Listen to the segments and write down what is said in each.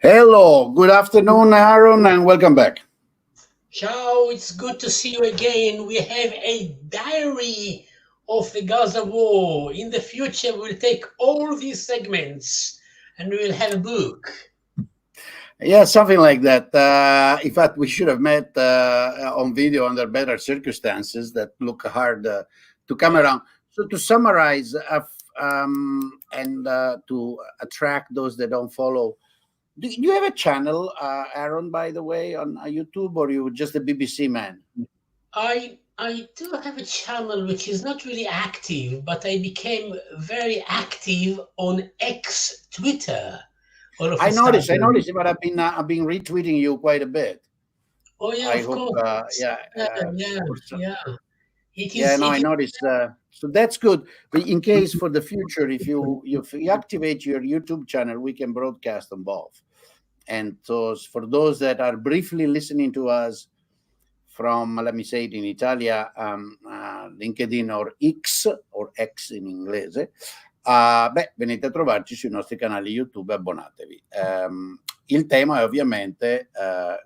Hello, good afternoon, Aaron, and welcome back. Ciao, it's good to see you again. We have a diary of the Gaza war. In the future, we'll take all these segments and we will have a book. Yeah, something like that. In fact, we should have met on video under better circumstances that look hard to come around. So, to summarize and to attract those that don't follow, do you have a channel, Aaron, by the way, on YouTube, or you just a BBC man? I do have a channel which is not really active, but I became very active on X Twitter all of I a noticed, sudden. but I've been retweeting you quite a bit. Oh yeah, I of hope, course. Yeah, yeah, for some. yeah. It Yeah, is. no, It I is. noticed. So that's good. But in case for the future, if you activate your YouTube channel, we can broadcast on both. And so for those that are briefly listening to us from, let me say it in Italia, LinkedIn or X in inglese, venite a trovarci sui nostri canali YouTube e abbonatevi. Il tema è ovviamente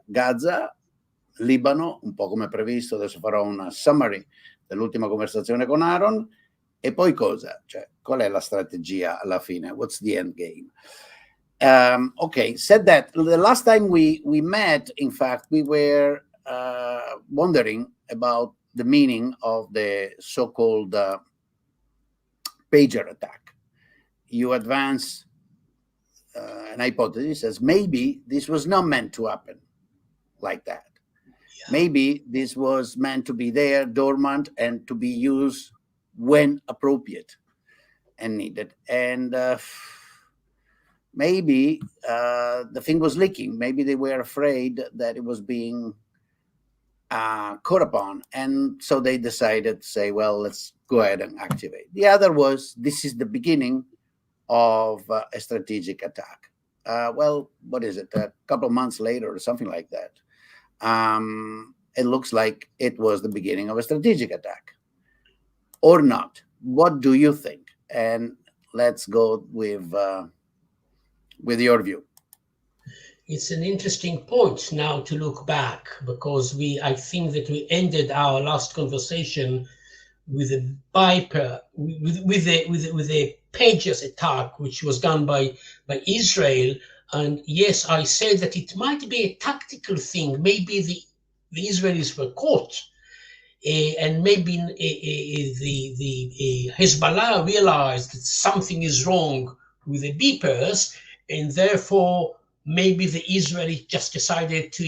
Gaza, Libano, un po' come previsto. Adesso farò una summary dell'ultima conversazione con Aaron. E poi cosa? Cioè, qual è la strategia alla fine? What's the end game? Okay, said that, the last time we met, in fact, we were wondering about the meaning of the so-called pager attack. You advance an hypothesis as maybe this was not meant to happen like that. Maybe this was meant to be there, dormant, and to be used when appropriate and needed. And maybe the thing was leaking. Maybe they were afraid that it was being caught upon. And so they decided to say, well, let's go ahead and activate. The other was, this is the beginning of a strategic attack. Well, what is it? A couple of months later or something like that. It looks like it was the beginning of a strategic attack. Or not. What do you think? And let's go with your view. It's an interesting point now to look back, because I think that we ended our last conversation with a viper, with a pages attack, which was done by Israel. And yes, I said that it might be a tactical thing. Maybe the Israelis were caught, and maybe the Hezbollah realized that something is wrong with the beepers, and therefore maybe the Israelis just decided to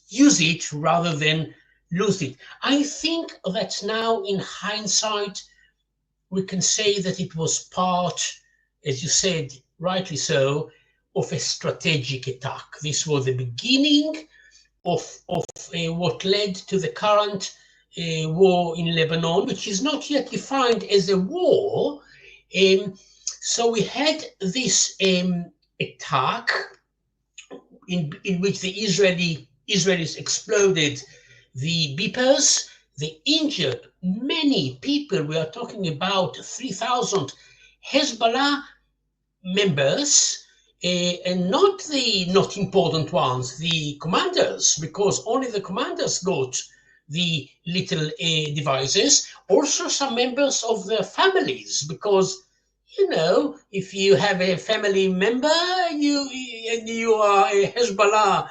use it rather than lose it. I think that now, in hindsight, we can say that it was part, as you said, rightly so, of a strategic attack. This was the beginning of what led to the current war in Lebanon, which is not yet defined as a war. So we had this attack in which the Israelis exploded the beepers. They injured many people. We are talking about 3,000 Hezbollah members, and not the not important ones, the commanders, because only the commanders got the little devices. Also some members of their families, because if you have a family member, you are a Hezbollah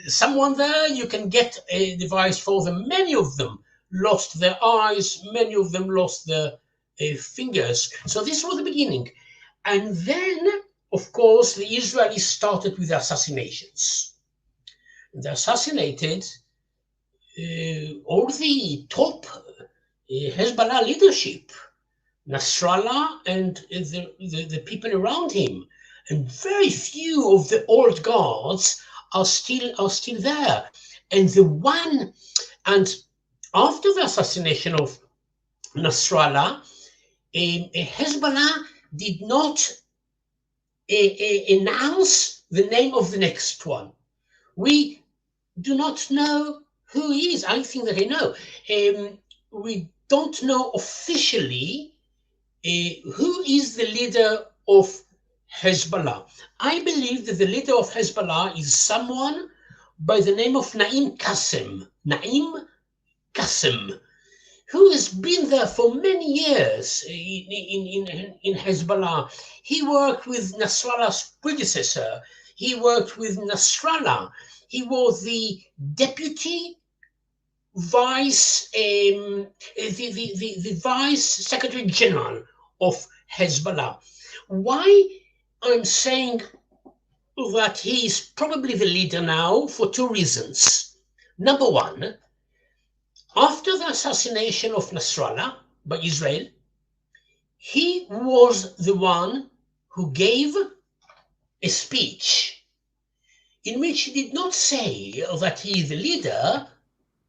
someone there, you can get a device for them. Many of them lost their eyes, many of them lost their fingers. So this was the beginning. And then, of course, the Israelis started with assassinations. They assassinated all the top Hezbollah leadership, Nasrallah and the people around him. And very few of the old guards are still there. And after the assassination of Nasrallah, Hezbollah did not announce the name of the next one. We do not know who he is. I think that I know. We don't know officially who is the leader of Hezbollah. I believe that the leader of Hezbollah is someone by the name of Naim Qassem. Naim Qassem, who has been there for many years in Hezbollah. He worked with Nasrallah's predecessor. He worked with Nasrallah. He was the deputy vice, the vice secretary general of Hezbollah. Why I'm saying that he is probably the leader now for two reasons. Number one, after the assassination of Nasrallah by Israel, he was the one who gave a speech in which he did not say that he is the leader,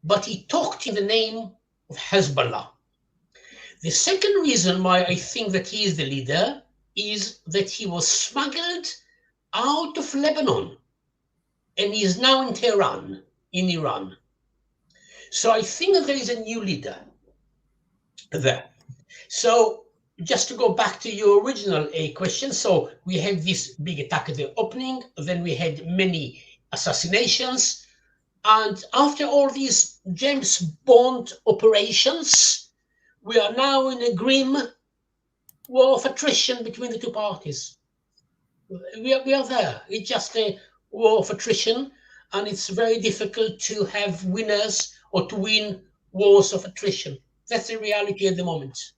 but he talked in the name of Hezbollah. The second reason why I think that he is the leader is that he was smuggled out of Lebanon and he is now in Tehran, in Iran. So I think that there is a new leader there. So just to go back to your original question, so we had this big attack at the opening, then we had many assassinations, and after all these James Bond operations, we are now in a grim war of attrition between the two parties. We are there. It's just a war of attrition, and it's very difficult to have winners or to win wars of attrition. That's the reality at the moment.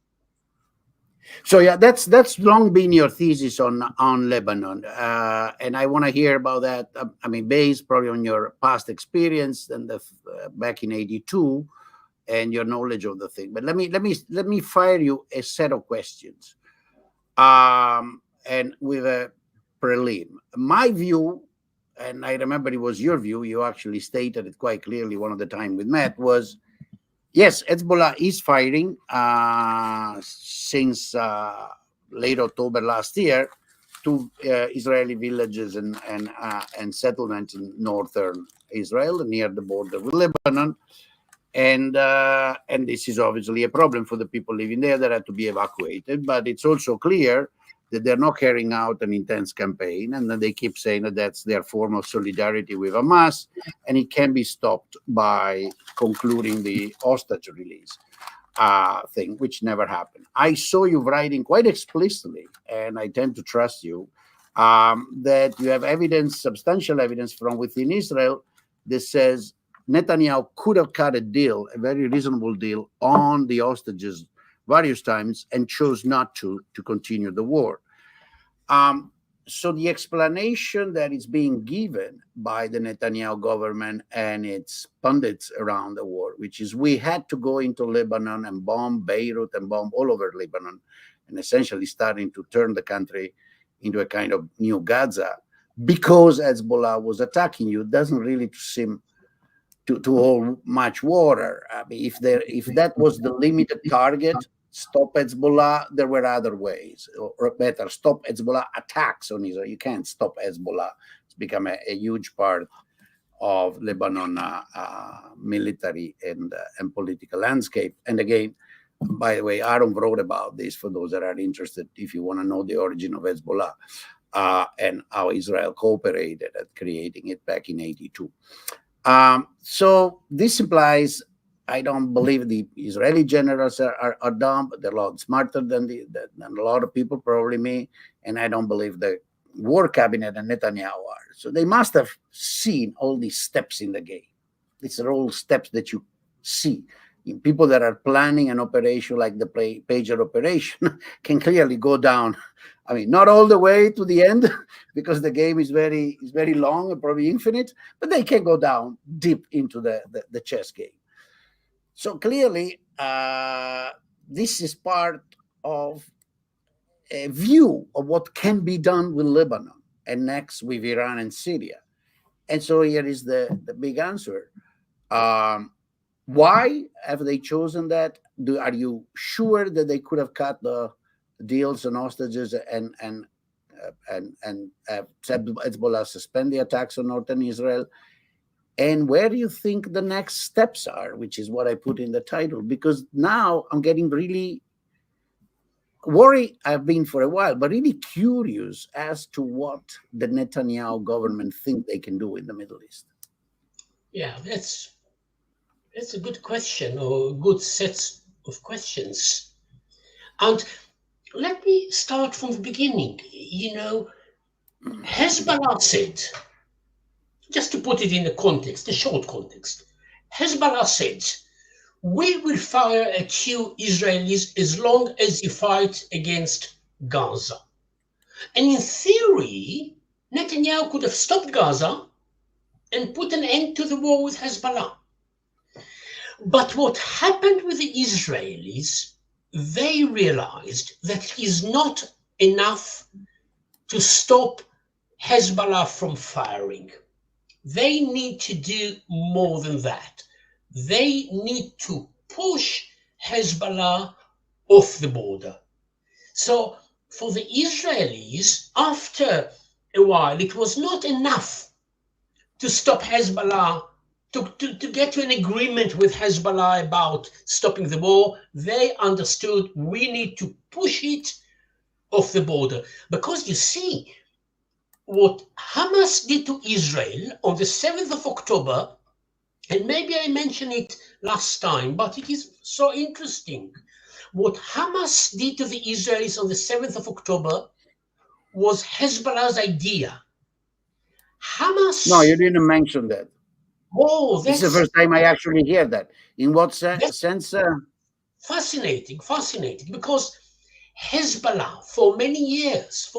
So yeah, that's long been your thesis on Lebanon, and I want to hear about that. I mean, based probably on your past experience and back in '82 and your knowledge of the thing. But let me fire you a set of questions, and with a prelim. My view, and I remember it was your view. You actually stated it quite clearly one of the time we met was. Yes, Hezbollah is firing since late October last year to Israeli villages and settlements in northern Israel near the border with Lebanon, and this is obviously a problem for the people living there that had to be evacuated. But it's also clear that they're not carrying out an intense campaign, and then they keep saying that that's their form of solidarity with Hamas, and it can be stopped by concluding the hostage release thing, which never happened. I saw you writing quite explicitly, and I tend to trust you, that you have evidence, substantial evidence from within Israel that says Netanyahu could have cut a deal, a very reasonable deal, on the hostages various times and chose not to continue the war. So the explanation that is being given by the Netanyahu government and its pundits around the war, which is we had to go into Lebanon and bomb Beirut and bomb all over Lebanon, and essentially starting to turn the country into a kind of new Gaza because Hezbollah was attacking you, doesn't really seem to hold much water. I mean, if that was the limited target, stop Hezbollah, there were other ways, or better, stop Hezbollah attacks on Israel. You can't stop Hezbollah. It's become a huge part of Lebanon military and political landscape. And again, by the way, Aaron wrote about this for those that are interested, if you want to know the origin of Hezbollah and how Israel cooperated at creating it back in '82. So this implies I don't believe the Israeli generals are dumb, but they're a lot smarter than a lot of people, probably me, and I don't believe the war cabinet and Netanyahu are. So they must have seen all these steps in the game. These are all steps that you see. People that are planning an operation like the pager operation can clearly go down. I mean, not all the way to the end because the game is very long and probably infinite, but they can go down deep into the chess game. So clearly, this is part of a view of what can be done with Lebanon and next with Iran and Syria. And so here is the big answer. Why have they chosen that? Are you sure that they could have cut the deals on hostages and Hezbollah suspend the attacks on northern Israel? And where do you think the next steps are, which is what I put in the title? Because now I'm getting really worry I've been for a while, but really curious as to what the Netanyahu government think they can do in the Middle East. Yeah, that's a good question, or a good set of questions. And let me start from the beginning. Hezbollah said, just to put it in the context, the short context, Hezbollah said, we will fire at you Israelis as long as you fight against Gaza. And in theory, Netanyahu could have stopped Gaza and put an end to the war with Hezbollah. But what happened with the Israelis, they realized that it is not enough to stop Hezbollah from firing. They need to do more than that. They need to push Hezbollah off the border. So for the Israelis, after a while, it was not enough to stop Hezbollah, to get to an agreement with Hezbollah about stopping the war. They understood we need to push it off the border. Because you see, what Hamas did to Israel on the 7th of October, and maybe I mentioned it last time, but it is so interesting. What Hamas did to the Israelis on the 7th of October was Hezbollah's idea. Hamas... No, you didn't mention that. Oh, this is the first time I actually hear that. In what sense? Fascinating, because Hezbollah for many years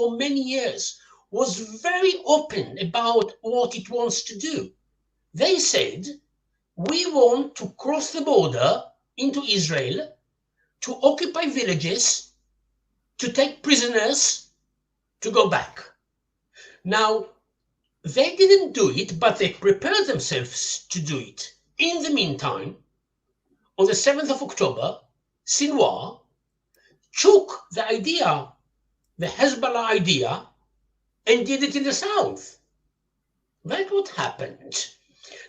was very open about what it wants to do. They said, we want to cross the border into Israel, to occupy villages, to take prisoners, to go back. Now, they didn't do it, but they prepared themselves to do it. In the meantime, on the 7th of October, Sinwar took the idea, the Hezbollah idea, and did it in the south. That's what happened.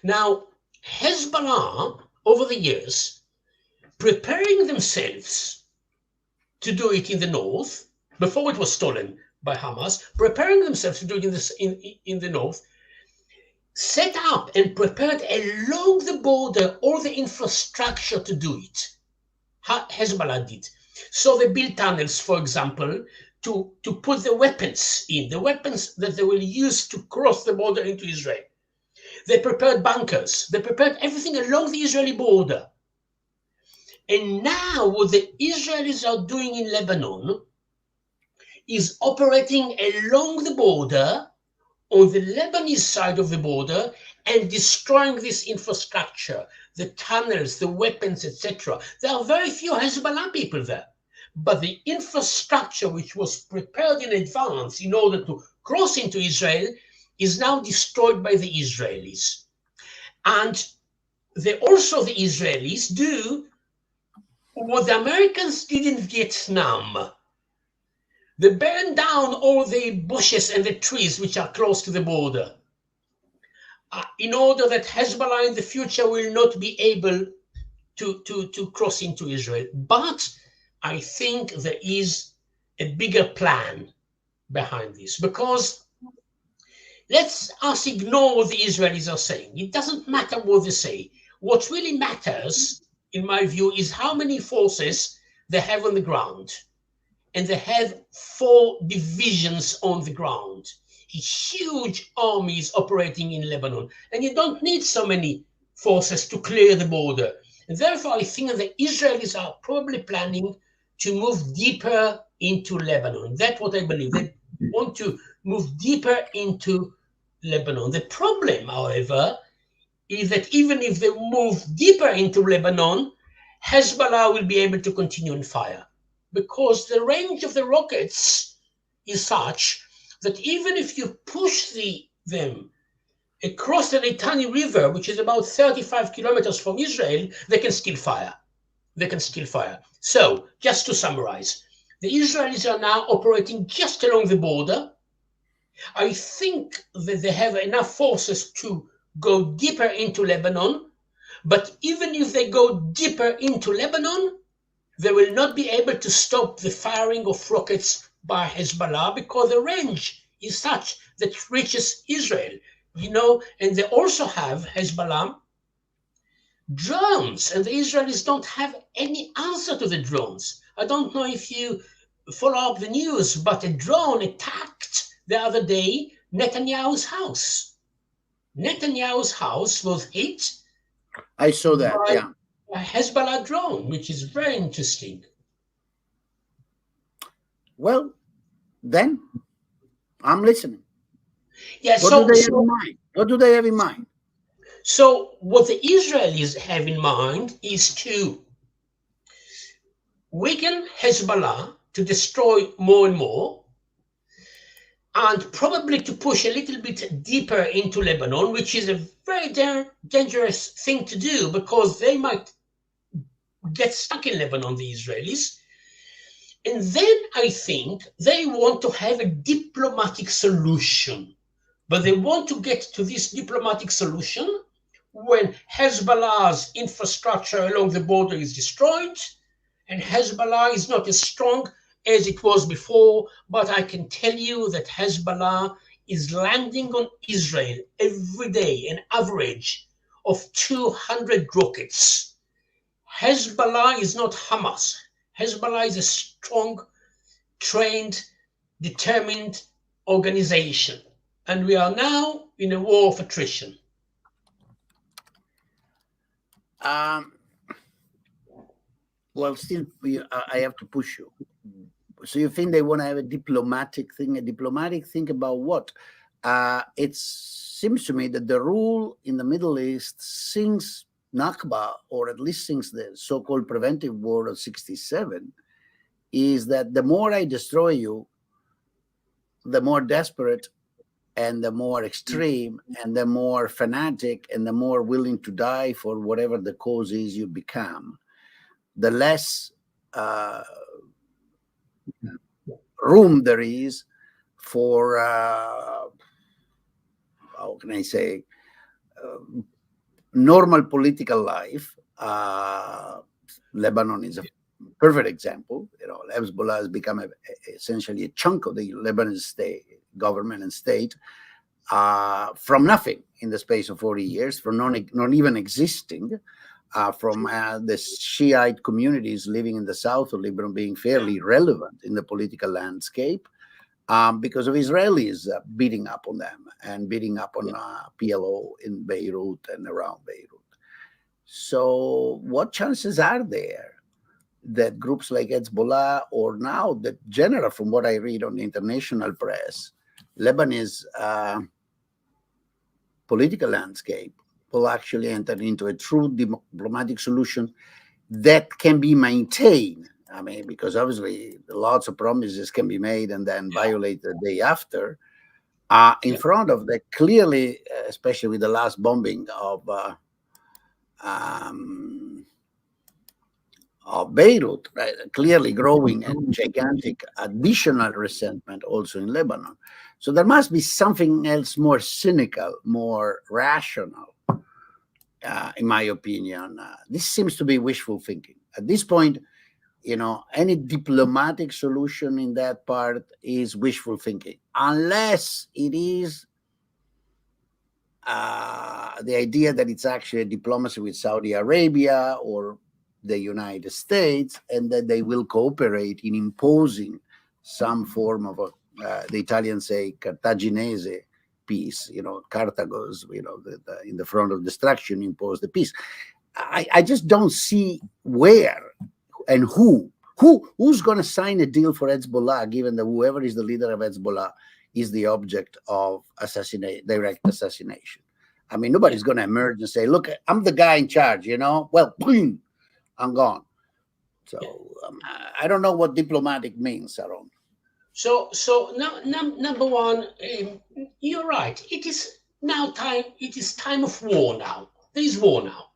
Now, Hezbollah, over the years, preparing themselves to do it in the north, before it was stolen by Hamas, preparing themselves to do it in the north, set up and prepared along the border all the infrastructure to do it. Hezbollah did. So they built tunnels, for example, to put the weapons in, the weapons that they will use to cross the border into Israel. They prepared bunkers. They prepared everything along the Israeli border. And now what the Israelis are doing in Lebanon is operating along the border, on the Lebanese side of the border, and destroying this infrastructure, the tunnels, the weapons, etc. There are very few Hezbollah people there. But the infrastructure which was prepared in advance in order to cross into Israel is now destroyed by the Israelis. And the Israelis do what the Americans did in Vietnam. They burn down all the bushes and the trees which are close to the border, in order that Hezbollah in the future will not be able to cross into Israel. But I think there is a bigger plan behind this, because let's us ignore what the Israelis are saying. It doesn't matter what they say. What really matters, in my view, is how many forces they have on the ground. And they have 4 divisions on the ground. Huge armies operating in Lebanon. And you don't need so many forces to clear the border. And therefore, I think the Israelis are probably planning to move deeper into Lebanon. That's what I believe. They want to move deeper into Lebanon. The problem, however, is that even if they move deeper into Lebanon, Hezbollah will be able to continue and fire, because the range of the rockets is such that even if you push them across the Litani River, which is about 35 kilometers from Israel, they can still fire. So, just to summarize, the Israelis are now operating just along the border. I think that they have enough forces to go deeper into Lebanon, but even if they go deeper into Lebanon, they will not be able to stop the firing of rockets by Hezbollah because the range is such that it reaches Israel. And they also have Hezbollah drones, and the Israelis don't have any answer to the drones. I don't know if you follow up the news, but a drone attacked the other day Netanyahu's house. Netanyahu's house was hit. I saw that, by yeah. a Hezbollah drone, which is very interesting. Well, then I'm listening. Yeah. What do they have in mind? What do they have in mind? So what the Israelis have in mind is to weaken Hezbollah, to destroy more and more, and probably to push a little bit deeper into Lebanon, which is a very dangerous thing to do because they might get stuck in Lebanon, the Israelis. And then I think they want to have a diplomatic solution. But they want to get to this diplomatic solution when Hezbollah's infrastructure along the border is destroyed, and Hezbollah is not as strong as it was before. But I can tell you that Hezbollah is landing on Israel every day an average of 200 rockets. Hezbollah is not Hamas. Hezbollah is a strong, trained, determined organization. And we are now in a war of attrition. Well, still, I have to push you. So you think they want to have a diplomatic thing about what? It seems to me that the rule in the Middle East since Nakba, or at least since the so-called preventive war of 67, is that the more I destroy you, the more desperate and the more extreme and the more fanatic and the more willing to die for whatever the cause is you become, the less room there is for, how can I say, normal political life. Lebanon is a perfect example. Hezbollah has become essentially a chunk of the Lebanese state, government and state, from nothing in the space of 40 years, from not even existing, from the Shiite communities living in the south of Lebanon being fairly relevant in the political landscape, because of Israelis beating up on them and beating up on PLO in Beirut and around Beirut. So what chances are there that groups like Hezbollah, or now the general, from what I read on the international press, Lebanese political landscape will actually enter into a true diplomatic solution that can be maintained? I mean, because obviously lots of promises can be made and then violated the day after, in front of the clearly, especially with the last bombing of Beirut, right, clearly growing and gigantic additional resentment also in Lebanon. So there must be something else more cynical, more rational, in my opinion. This seems to be wishful thinking. At this point, any diplomatic solution in that part is wishful thinking, unless it is the idea that it's actually a diplomacy with Saudi Arabia or the United States, and that they will cooperate in imposing some form of the Italians say Cartaginese peace, Carthagos, in the front of destruction impose the peace. I just don't see where and who's going to sign a deal for Hezbollah, given that whoever is the leader of Hezbollah is the object of direct assassination. I mean, nobody's going to emerge and say, look, I'm the guy in charge, well, boom, I'm gone. So I don't know what diplomatic means, Aaron. So number one, you're right. It is now time. It is time of war now. There is war now.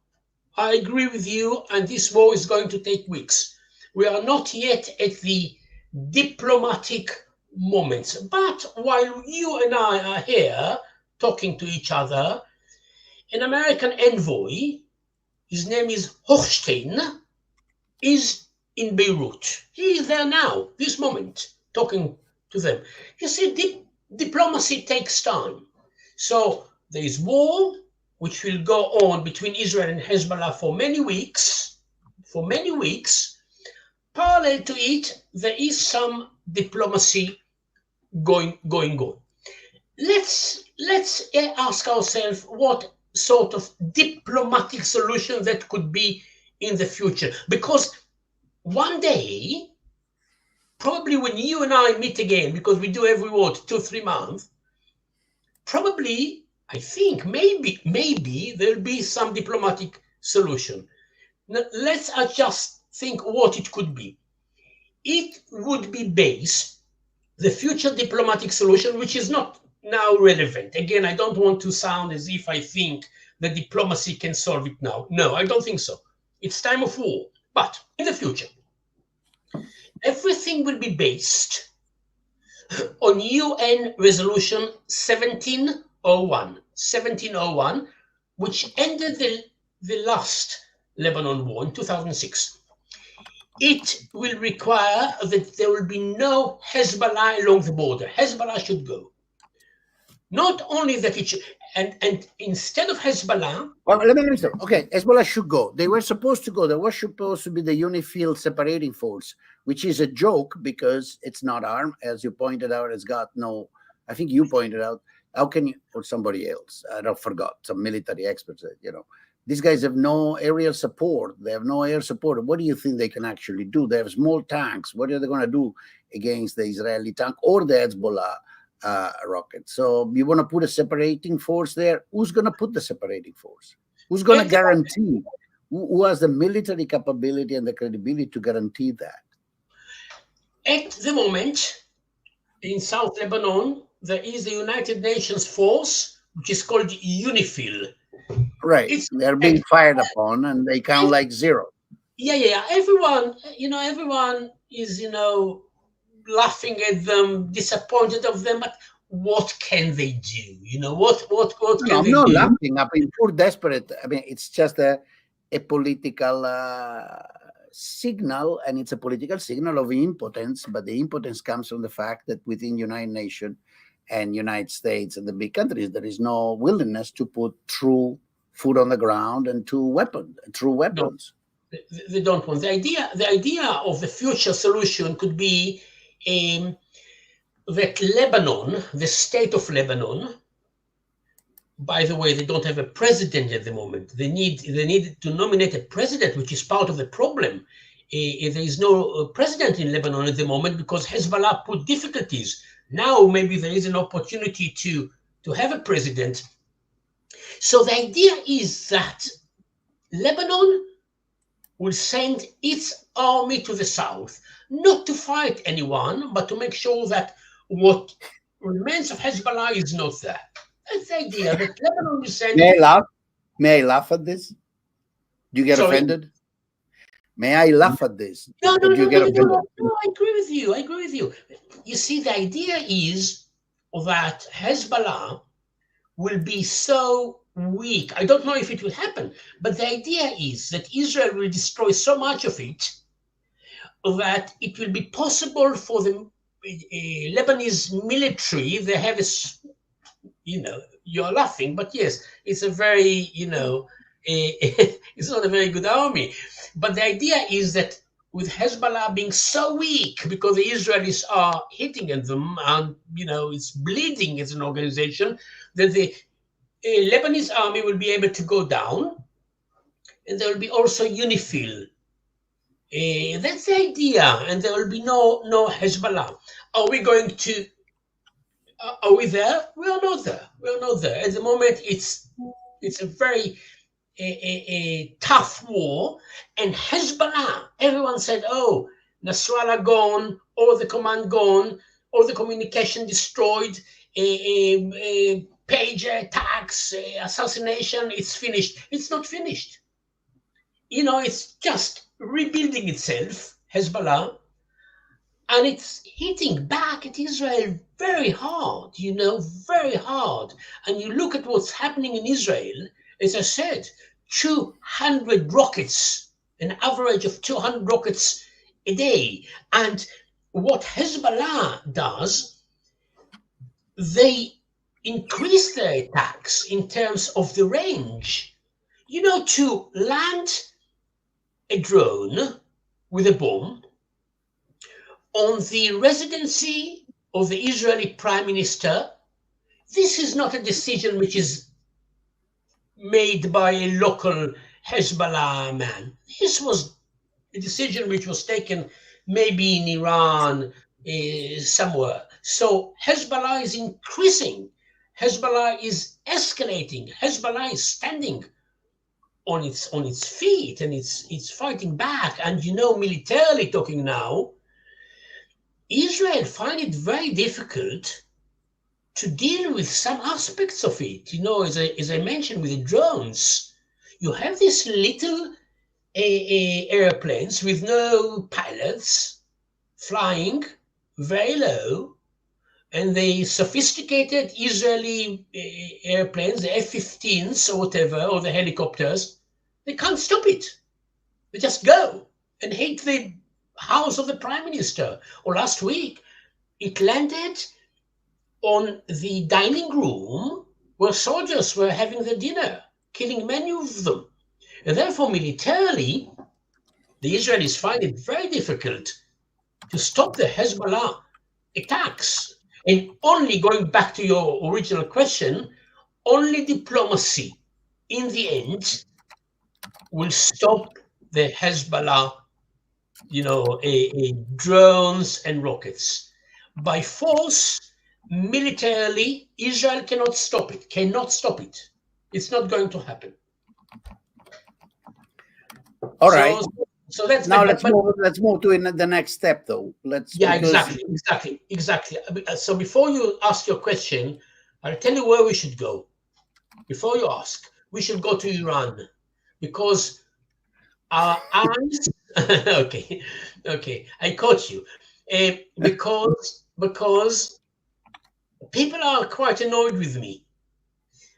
I agree with you, and this war is going to take weeks. We are not yet at the diplomatic moments. But while you and I are here talking to each other, an American envoy, his name is Hochstein, is in Beirut. He is there now, this moment, talking to them. You see, diplomacy takes time. So there is war, which will go on between Israel and Hezbollah for many weeks. For many weeks. Parallel to it, there is some diplomacy going on. Let's ask ourselves what sort of diplomatic solution that could be in the future, because one day, probably when you and I meet again, because we do every 2-3 months, probably, I think, maybe there'll be some diplomatic solution. Now, let's just think what it could be. It would be based, the future diplomatic solution, which is not now relevant. Again, I don't want to sound as if I think that diplomacy can solve it now. No, I don't think so. It's time of war. But in the future, everything will be based on UN Resolution 1701, which ended the last Lebanon war in 2006. It will require that there will be no Hezbollah along the border. Hezbollah should go. Not only that it should, and instead of Hezbollah... Well, let me understand. Okay, Hezbollah should go. They were supposed to go. There was supposed to be the UNIFIL separating force, which is a joke because it's not armed. As you pointed out, it's got no... I think you pointed out, how can you... Or somebody else. I don't forgot. Some military experts said, these guys have no aerial support. They have no air support. What do you think they can actually do? They have small tanks. What are they going to do against the Israeli tank or the Hezbollah rocket? So you want to put a separating force there? Who's going to put the separating force? Who's going to guarantee? Who has the military capability and the credibility to guarantee that? At the moment, in South Lebanon, there is the United Nations force, which is called UNIFIL. Right. They're being fired upon and they count like zero. Yeah. Everyone is, laughing at them, disappointed of them, but what can they do? What can they do? I'm not laughing. I mean, poor desperate. I mean, it's just a political signal, and it's a political signal of impotence, but the impotence comes from the fact that within United Nations and United States and the big countries, there is no willingness to put true foot on the ground and true weapons. No, they don't want. The idea of the future solution could be that Lebanon, the state of Lebanon, by the way, they don't have a president at the moment. They need to nominate a president, which is part of the problem. There is no president in Lebanon at the moment because Hezbollah put difficulties. Now maybe there is an opportunity to have a president. So the idea is that Lebanon will send its army to the south, not to fight anyone, but to make sure that what remains of Hezbollah is not there. That's the idea that Lebanon will send... May I laugh at this? Do you get offended? May I laugh at this? No, I agree with you. You see, the idea is that Hezbollah will be so weak. I don't know if it will happen, but the idea is that Israel will destroy so much of it that it will be possible for the Lebanese military. They have you're laughing, but yes, it's a very, it's not a very good army. But the idea is that with Hezbollah being so weak because the Israelis are hitting at them and, it's bleeding as an organization, that the Lebanese army will be able to go down, and there will be also UNIFIL. That's the idea, and there will be no Hezbollah. Are we going to? Are we there? We are not there. At the moment, it's a very tough war, and Hezbollah. Everyone said, "Oh, Nasrallah gone, all the command gone, all the communication destroyed." Pager attacks, assassination, it's finished. It's not finished. It's just rebuilding itself, Hezbollah, and it's hitting back at Israel very hard, very hard. And you look at what's happening in Israel, as I said, 200 rockets, an average of 200 rockets a day. And what Hezbollah does, they increase their attacks in terms of the range. You know, to land a drone with a bomb on the residency of the Israeli Prime Minister, this is not a decision which is made by a local Hezbollah man. This was a decision which was taken maybe in Iran, somewhere. So Hezbollah is increasing. Hezbollah is escalating. Hezbollah is standing on its feet, and it's fighting back. And you know, militarily talking now, Israel find it very difficult to deal with some aspects of it. You know, as I mentioned with the drones, you have these little airplanes with no pilots flying very low, and the sophisticated Israeli airplanes, the F-15s or whatever, or the helicopters, they can't stop it. They just go and hit the house of the prime minister. Or last week, it landed on the dining room where soldiers were having their dinner, killing many of them. And therefore, militarily, the Israelis find it very difficult to stop the Hezbollah attacks. And only going back to your original question, only diplomacy in the end will stop the Hezbollah, you know, drones and rockets. By force, militarily, Israel cannot stop it, It's not going to happen. All right. So that's now let's move to the next step, though. Exactly. So before you ask your question, I'll tell you where we should go. Before you ask, we should go to Iran, because our eyes. okay, I caught you. Because people are quite annoyed with me,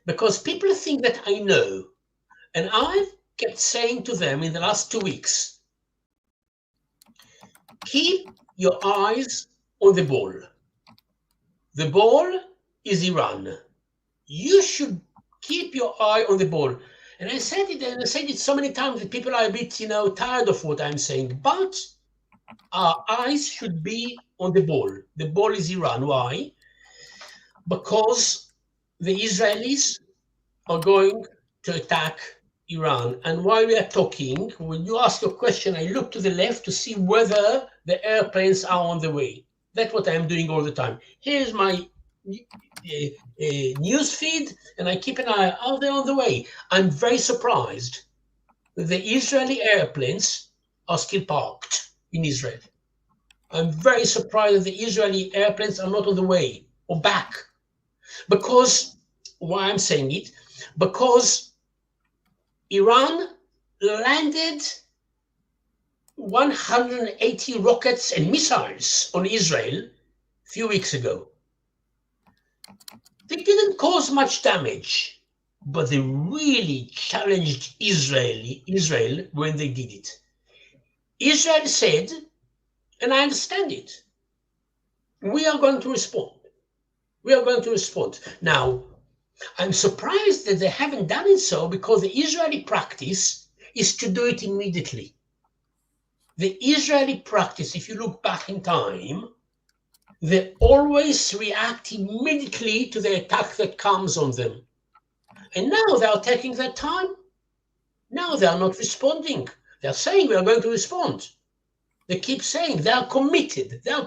because people think that I know, and I've kept saying to them in the last 2 weeks, keep your eyes on the ball. The ball is Iran. You should keep your eye on the ball. And I said it so many times that people are a bit, tired of what I'm saying. But our eyes should be on the ball. The ball is Iran. Why? Because the Israelis are going to attack Iran. And while we are talking, when you ask your question, I look to the left to see whether the airplanes are on the way. That's what I'm doing all the time. Here's my news feed, and I keep an eye. Are they on the way? I'm very surprised that the Israeli airplanes are still parked in Israel. I'm very surprised that the Israeli airplanes are not on the way or back. Because, why I'm saying it, because Iran landed 180 rockets and missiles on Israel a few weeks ago. They didn't cause much damage, but they really challenged Israel when they did it. Israel said, and I understand it, we are going to respond. Now, I'm surprised that they haven't done it so, because the Israeli practice is to do it immediately. The Israeli practice, if you look back in time, they always react immediately to the attack that comes on them. And now they are taking their time. Now they are not responding. They are saying we are going to respond. They keep saying they are committed. There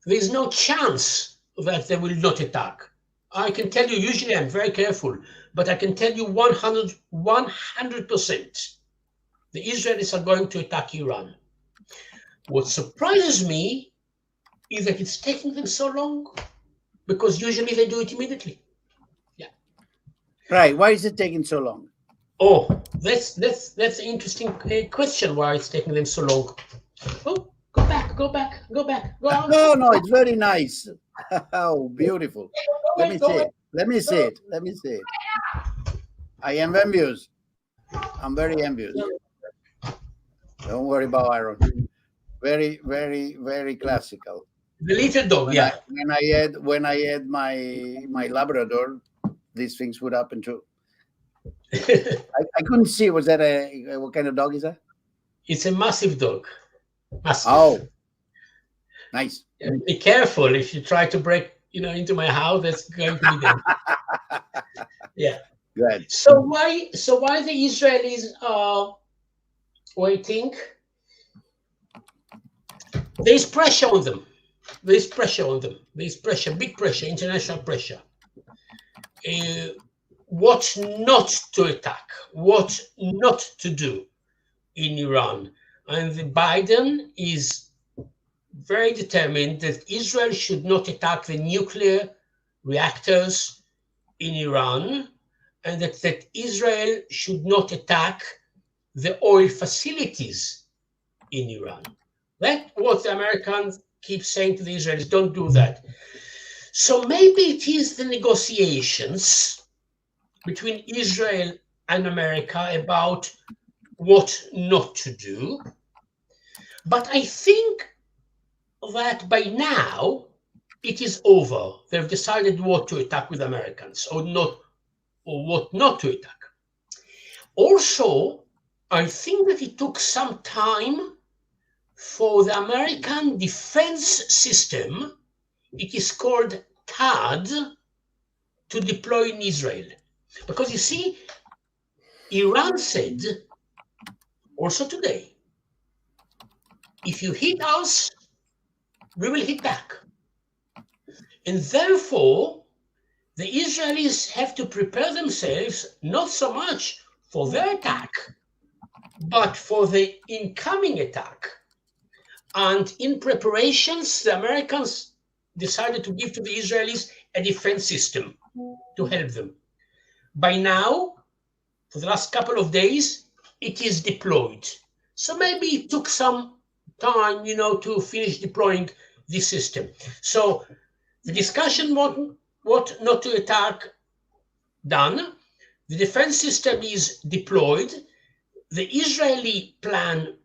is no chance that they will not attack. I can tell you, usually I'm very careful, but I can tell you 100%, the Israelis are going to attack Iran. What surprises me is that it's taking them so long, because usually they do it immediately. Yeah. Right. Why is it taking so long? Oh, that's an interesting question. Why it's taking them so long? Oh, go back. Go on. No, it's very nice. Oh, beautiful. Let me see it. I am envious. I'm very envious. Don't worry about Aaron. Very, very, very classical. The little dog, When yeah. when I had my Labrador, these things would happen too. I couldn't see. Was that what kind of dog is that? It's a massive dog. Massive. Oh, nice. Be careful if you try to break, into my house. That's going to be dangerous. Yeah. Good. So why the Israelis are waiting? There's pressure on them. There's pressure on them. There's pressure, big pressure, international pressure. What not to attack, what not to do in Iran. And Biden is very determined that Israel should not attack the nuclear reactors in Iran, and that Israel should not attack the oil facilities in Iran. That's what the Americans keep saying to the Israelis, don't do that. So maybe it is the negotiations between Israel and America about what not to do. But I think that by now it is over. They've decided what to attack with Americans or what not to attack. Also, I think that it took some time for the American defense system, it is called THAAD, to deploy in Israel. Because you see, Iran said, also today, if you hit us, we will hit back. And therefore, the Israelis have to prepare themselves not so much for their attack, but for the incoming attack. And in preparations, the Americans decided to give to the Israelis a defense system to help them. By now, for the last couple of days, it is deployed. So maybe it took some time, to finish deploying this system. So the discussion what not to attack done. The defense system is deployed. The Israeli plan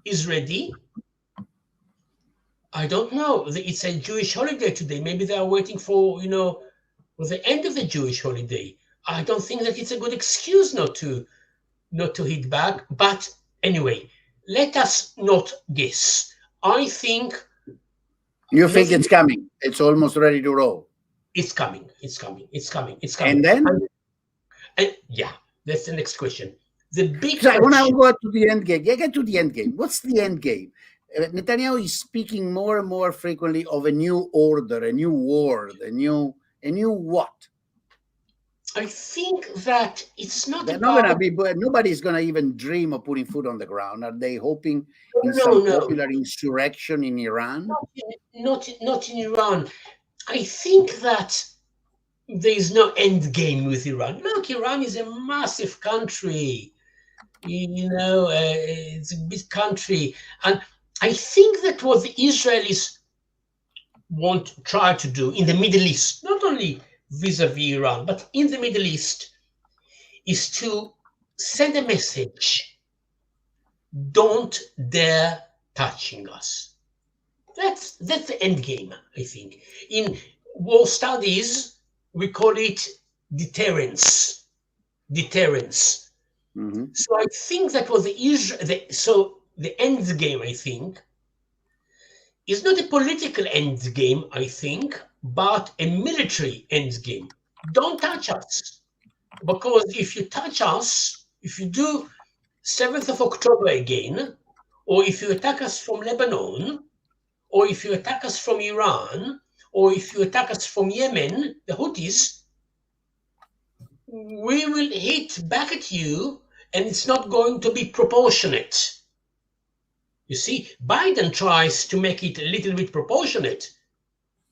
is ready. I don't know. It's a Jewish holiday today. Maybe they are waiting for, for the end of the Jewish holiday. I don't think that it's a good excuse not to hit back. But anyway, let us not guess. I think. You think it's coming? It's almost ready to roll. It's coming. It's coming. It's coming. It's And coming. then? And yeah, that's the next question. The big. So I want to go to the end game. Get to the end game. What's the end game? Netanyahu is speaking more and more frequently of a new order, a new world, a new what? I think that it's not. They're not going to be. Nobody's going to even dream of putting foot on the ground. Are they hoping in some popular insurrection in Iran? Not in Iran. I think that there is no end game with Iran. Look, Iran is a massive country. It's a big country, and I think that what the Israelis try to do in the Middle East, not only vis-a-vis Iran, but in the Middle East, is to send a message: don't dare touching us. That's the end game, I think. In war studies, we call it deterrence. Deterrence. Mm-hmm. So I think that was the end game, I think, is not a political end game, I think, but a military end game. Don't touch us. Because if you touch us, if you do 7th of October again, or if you attack us from Lebanon, or if you attack us from Iran, or if you attack us from Yemen, the Houthis, we will hit back at you, and it's not going to be proportionate. You see, Biden tries to make it a little bit proportionate,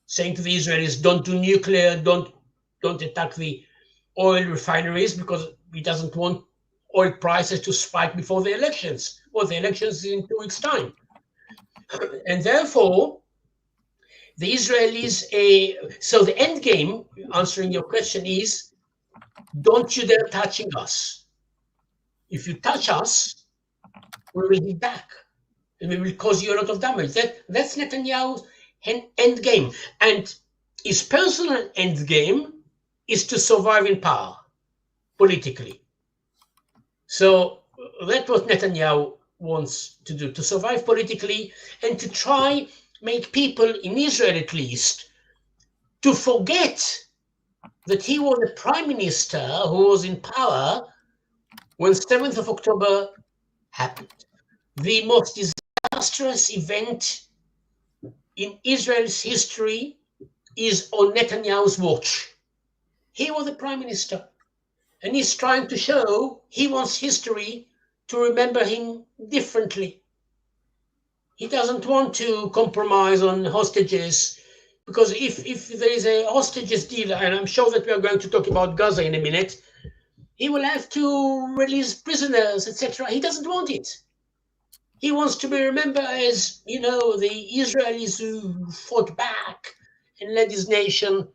saying to the Israelis, don't do nuclear, don't attack the oil refineries, because he doesn't want oil prices to spike before the elections. Well, the elections in 2 weeks' time. And therefore, the Israelis, so the end game, answering your question, is don't you dare touching us. If you touch us, we will be back, and we will cause you a lot of damage. That's Netanyahu's end game. And his personal end game is to survive in power politically. So that's what Netanyahu wants to do, to survive politically and to try make people in Israel at least to forget that he was a prime minister who was in power when 7th of October happened. The most disastrous event in Israel's history is on Netanyahu's watch. He was the prime minister, and he's trying to show he wants history to remember him differently. He doesn't want to compromise on hostages, because if there is a hostages deal, and I'm sure that we are going to talk about Gaza in a minute, he will have to release prisoners, etc. He doesn't want it. He wants to be remembered as, the Israelis who fought back and led his nation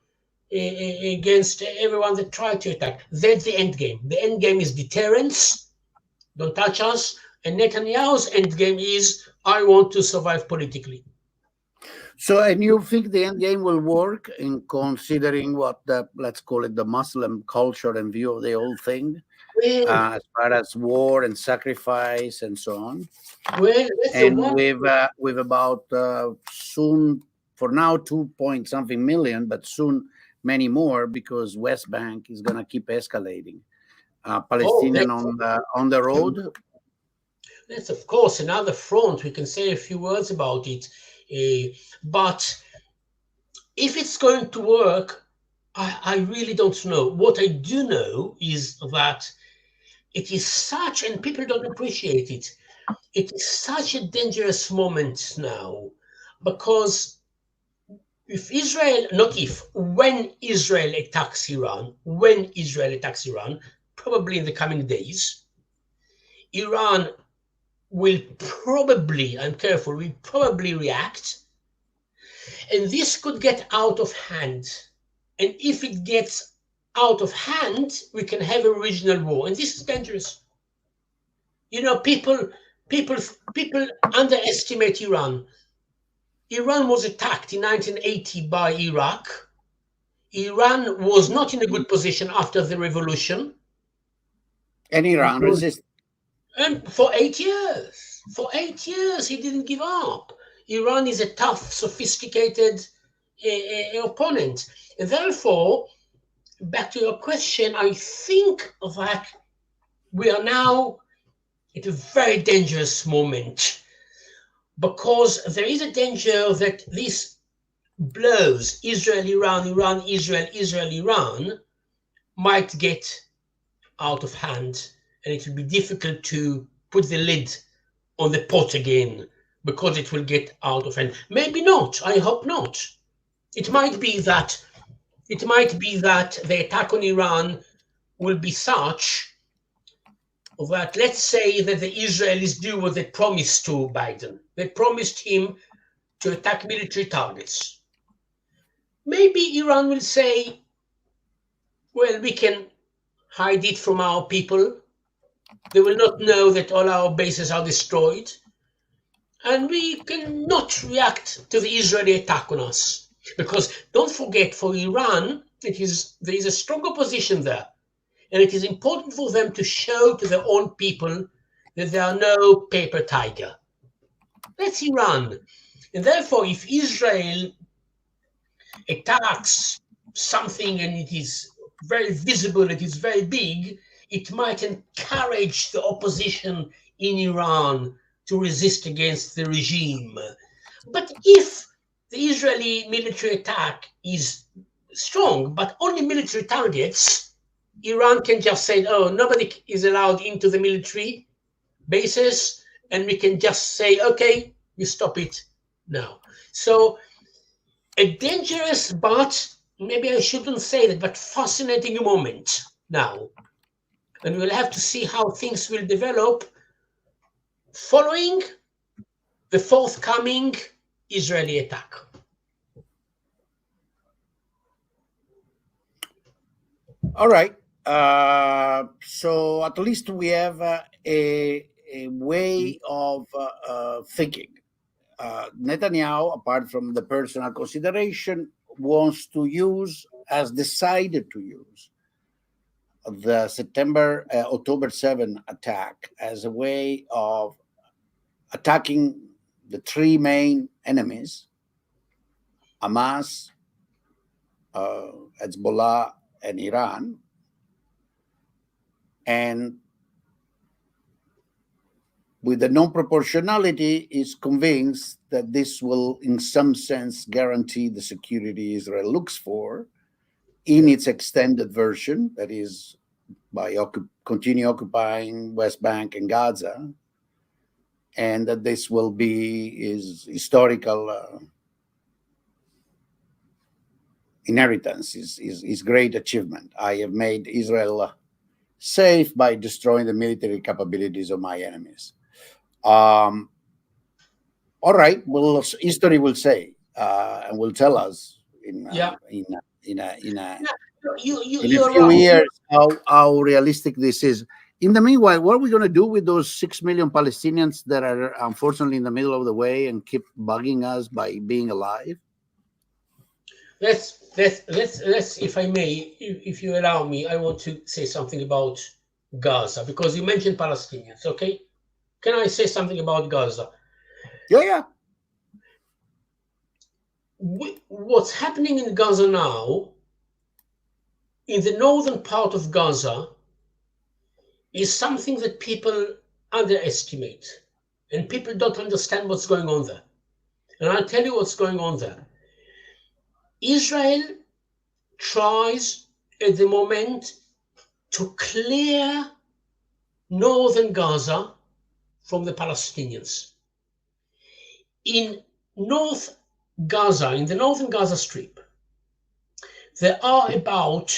against everyone that tried to attack. That's the end game. The end game is deterrence. Don't touch us. And Netanyahu's end game is, I want to survive politically. So, and you think the end game will work in considering what let's call it, the Muslim culture and view of the whole thing, as far as war and sacrifice and so on? Well, and with about soon, for now, 2-point-something million, but soon many more, because West Bank is going to keep escalating. Palestinian on the road. That's, of course, another front. We can say a few words about it. But if it's going to work, I really don't know. What I do know is that it is such, and people don't appreciate it, it is such a dangerous moment now, because when Israel attacks Iran, probably in the coming days, Iran will probably react, and this could get out of hand. And if it gets out of hand, we can have a regional war, and this is dangerous. People underestimate Iran. Iran was attacked in 1980 by Iraq. Iran was not in a good position after the revolution. And Iran resisted. And for 8 years, he didn't give up. Iran is a tough, sophisticated opponent. And therefore, back to your question, I think that we are now at a very dangerous moment, because there is a danger that these blows, Israel-Iran, Iran-Israel, Israel-Iran, might get out of hand, and it will be difficult to put the lid on the pot again, because it will get out of hand. Maybe not. I hope not. It might be that the attack on Iran will be such that, let's say that the Israelis do what they promised to Biden. They promised him to attack military targets. Maybe Iran will say, well, we can hide it from our people. They will not know that all our bases are destroyed. And we cannot react to the Israeli attack on us. Because don't forget, for Iran, there is a strong opposition there. And it is important for them to show to their own people that there are no paper tiger. That's Iran. And therefore, if Israel attacks something and it is very visible, it is very big, it might encourage the opposition in Iran to resist against the regime. But if the Israeli military attack is strong, but only military targets, Iran can just say, oh, nobody is allowed into the military bases, and we can just say, okay, we stop it now. So a dangerous, but maybe I shouldn't say that, but fascinating moment now. And we'll have to see how things will develop following the forthcoming Israeli attack. All right. So at least we have a way of thinking. Netanyahu, apart from the personal consideration, wants to use, has decided to use the October 7 attack as a way of attacking the three main enemies, Hamas, Hezbollah, and Iran, and with the non-proportionality is convinced that this will in some sense guarantee the security Israel looks for in its extended version, that is by continue occupying West Bank and Gaza, and that this will be his historical inheritance, his great achievement. I have made Israel safe by destroying the military capabilities of my enemies. All right. Well, history will say and will tell us in a few years how realistic this is. In the meanwhile, what are we going to do with those 6 million Palestinians that are unfortunately in the middle of the way and keep bugging us by being alive? Let's if I may, if you allow me, I want to say something about Gaza, because you mentioned Palestinians. Okay, can I say something about Gaza? Yeah. What's happening in Gaza now, in the northern part of Gaza, is something that people underestimate, and people don't understand what's going on there. And I'll tell you what's going on there. Israel tries at the moment to clear northern Gaza from the Palestinians. In North Gaza, in the northern Gaza Strip, there are about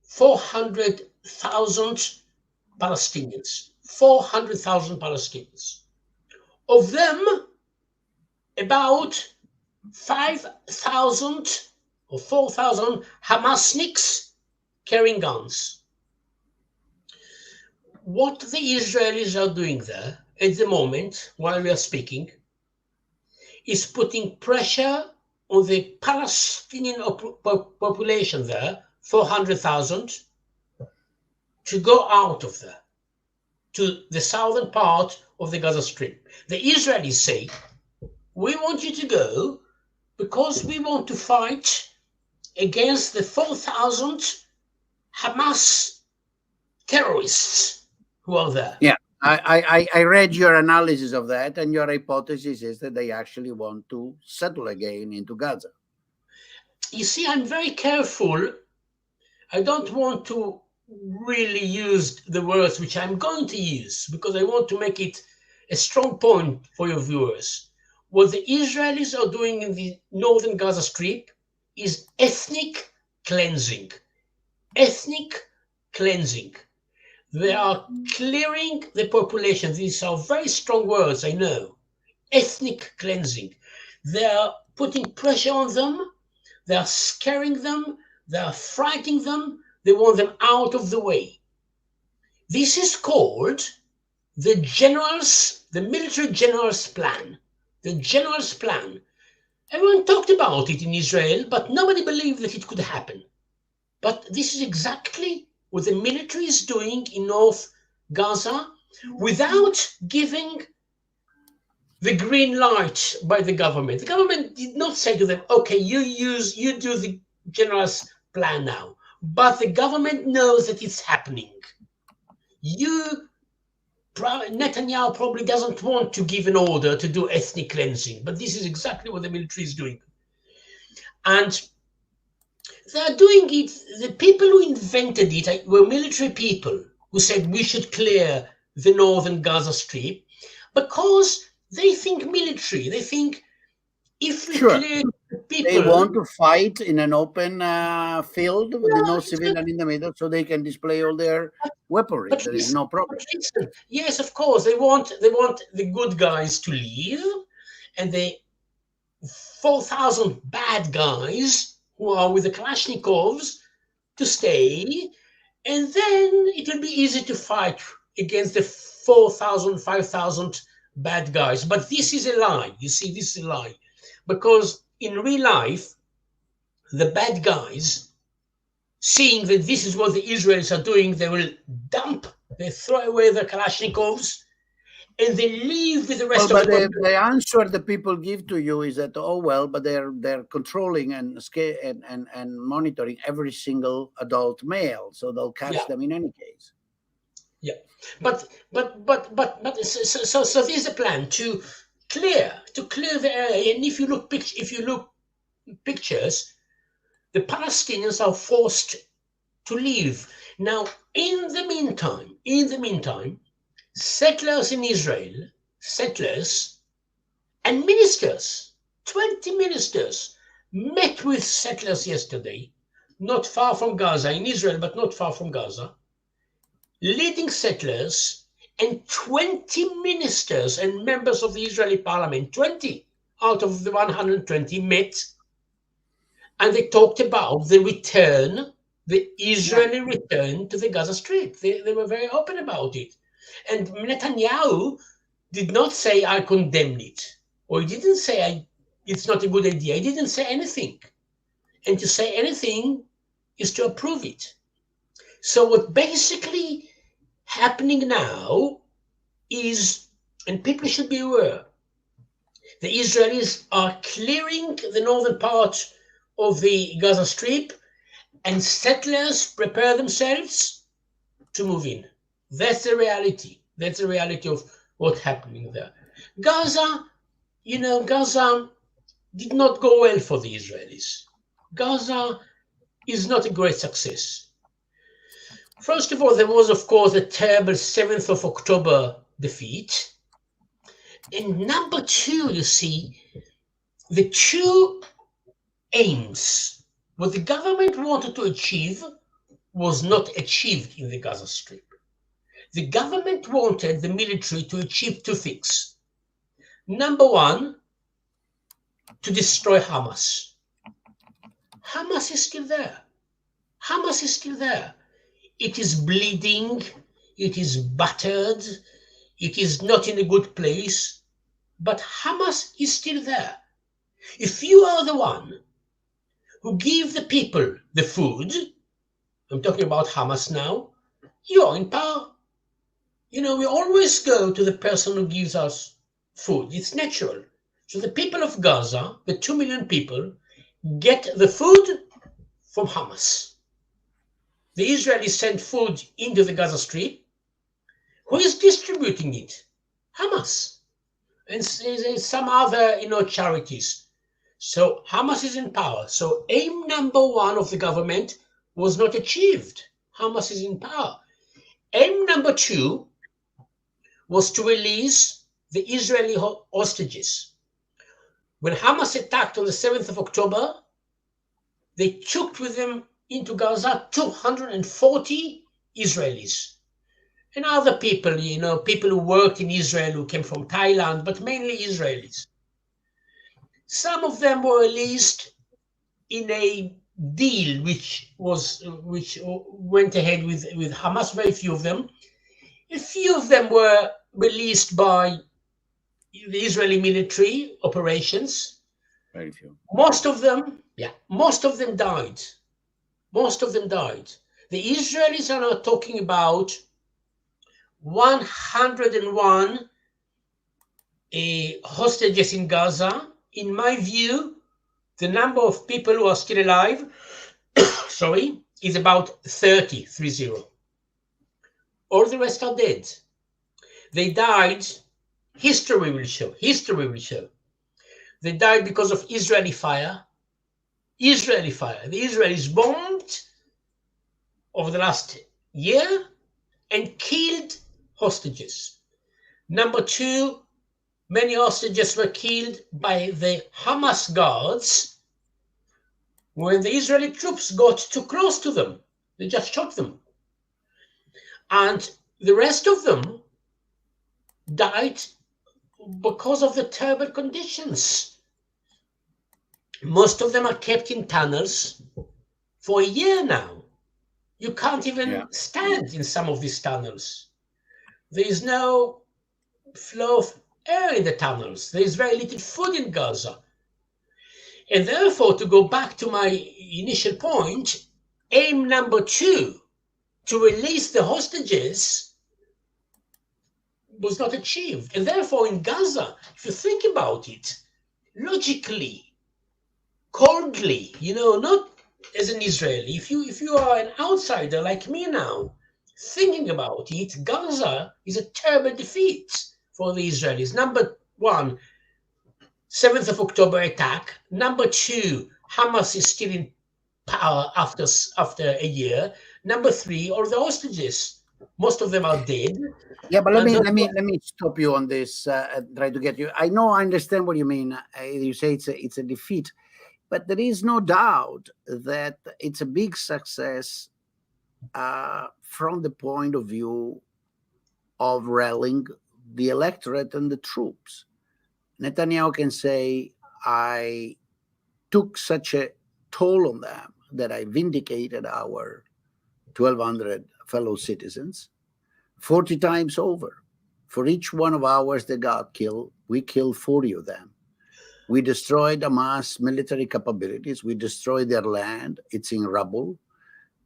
400,000 Palestinians. 400,000 Palestinians. Of them, about 5,000 or 4,000 Hamasniks carrying guns. What the Israelis are doing there at the moment, while we are speaking, is putting pressure on the Palestinian population there, 400,000, to go out of there, to the southern part of the Gaza Strip. The Israelis say, we want you to go because we want to fight against the 4,000 Hamas terrorists who are there. Yeah, I read your analysis of that, and your hypothesis is that they actually want to settle again into Gaza. You see, I'm very careful. I don't want to really use the words which I'm going to use, because I want to make it a strong point for your viewers. What the Israelis are doing in the northern Gaza Strip is ethnic cleansing. Ethnic cleansing. They are clearing the population. These are very strong words, I know. Ethnic cleansing. They are putting pressure on them. They are scaring them. They are frightening them. They want them out of the way. This is called the military general's plan. The general's plan. Everyone talked about it in Israel, but nobody believed that it could happen. But this is exactly what the military is doing in North Gaza without giving the green light by the government. The government did not say to them, okay, you do the general's plan now. But the government knows that it's happening. Netanyahu probably doesn't want to give an order to do ethnic cleansing, but this is exactly what the military is doing. And they are doing it. The people who invented it were military people who said we should clear the northern Gaza Strip because they think military. They think if we clear the people, they want to fight in an open field with no civilian in the middle, so they can display all their weaponry. There is no problem. Yes, of course, they want the good guys to leave, and the 4,000 bad guys who are with the Kalashnikovs to stay, and then it will be easy to fight against the 4,000, 5,000 bad guys. But this is a lie. You see, this is a lie. Because in real life, the bad guys, seeing that this is what the Israelis are doing, they will they throw away their Kalashnikovs, and they leave with the rest of the population. The answer the people give to you is that, oh well, but they're controlling and monitoring every single adult male, so they'll catch them in any case. Yeah, but so there's a plan to clear the area, and if you look pictures, the Palestinians are forced to leave. Now, in the meantime, settlers in Israel, and ministers, 20 ministers, met with settlers yesterday, not far from Gaza, in Israel, but not far from Gaza, leading settlers, and 20 ministers and members of the Israeli parliament, 20 out of the 120 met, and they talked about the Israeli return to the Gaza Strip. They were very open about it. And Netanyahu did not say, I condemn it, or he didn't say, it's not a good idea. He didn't say anything. And to say anything is to approve it. So what basically happening now is, and people should be aware, the Israelis are clearing the northern part of the Gaza Strip, and settlers prepare themselves to move in. That's the reality. That's the reality of what's happening there. Gaza did not go well for the Israelis. Gaza is not a great success. First of all, there was, of course, the terrible 7th of October defeat. And number two, you see, the two aims, what the government wanted to achieve was not achieved in the Gaza Strip. The government wanted the military to achieve two things. Number one, to destroy Hamas. Hamas is still there. Hamas is still there. It is bleeding, it is battered, it is not in a good place, but Hamas is still there. If you are the one who give the people the food, I'm talking about Hamas now, you are in power. We always go to the person who gives us food. It's natural. So the people of Gaza, the 2 million people, get the food from Hamas. The Israelis send food into the Gaza Strip. Who is distributing it? Hamas. And some other, charities. So Hamas is in power. So aim number one of the government was not achieved. Hamas is in power. Aim number two was to release the Israeli hostages. When Hamas attacked on the 7th of October, they took with them into Gaza 240 Israelis. And other people, people who worked in Israel, who came from Thailand, but mainly Israelis. Some of them were released in a deal which went ahead with Hamas, very few of them. A few of them were released by the Israeli military operations. Very few. Most of them died. Most of them died. The Israelis are now talking about 101 hostages in Gaza. In my view, the number of people who are still alive, is about 30. All the rest are dead. They died, history will show. They died because of Israeli fire. The Israelis bombed over the last year and killed hostages. Number two, many hostages were killed by the Hamas guards when the Israeli troops got too close to them. They just shot them. And the rest of them died because of the terrible conditions. Most of them are kept in tunnels for a year now. You can't even stand in some of these tunnels. There is no flow of air in the tunnels. There is very little food in Gaza. And therefore, to go back to my initial point, aim number 2, to release the hostages, was not achieved. And therefore, in Gaza, if you think about it, logically, coldly, not as an Israeli, if you are an outsider like me now, thinking about it, Gaza is a terrible defeat for the Israelis. Number 1, 7th of October attack. Number 2, Hamas is still in power after a year. Number 3, all the hostages, most of them are dead. Yeah, but let me stop you on this. Try to get you. I understand what you mean. You say it's a defeat, but there is no doubt that it's a big success from the point of view of rallying the electorate and the troops. Netanyahu can say, I took such a toll on them that I vindicated our 1,200 fellow citizens 40 times over. For each one of ours that got killed, we killed 40 of them. We destroyed Hamas military capabilities. We destroyed their land. It's in rubble.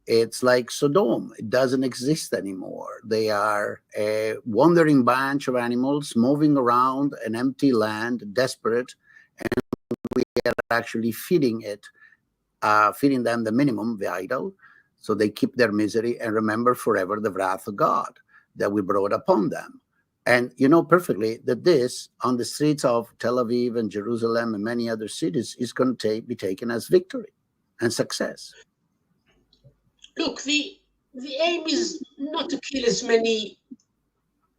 It's like Sodom. It doesn't exist anymore. They are a wandering bunch of animals moving around an empty land, desperate, and we are actually feeding them the minimum vital, so they keep their misery and remember forever the wrath of God that we brought upon them. And you know perfectly that this, on the streets of Tel Aviv and Jerusalem and many other cities, is going to be taken as victory and success. Look, the aim is not to kill as many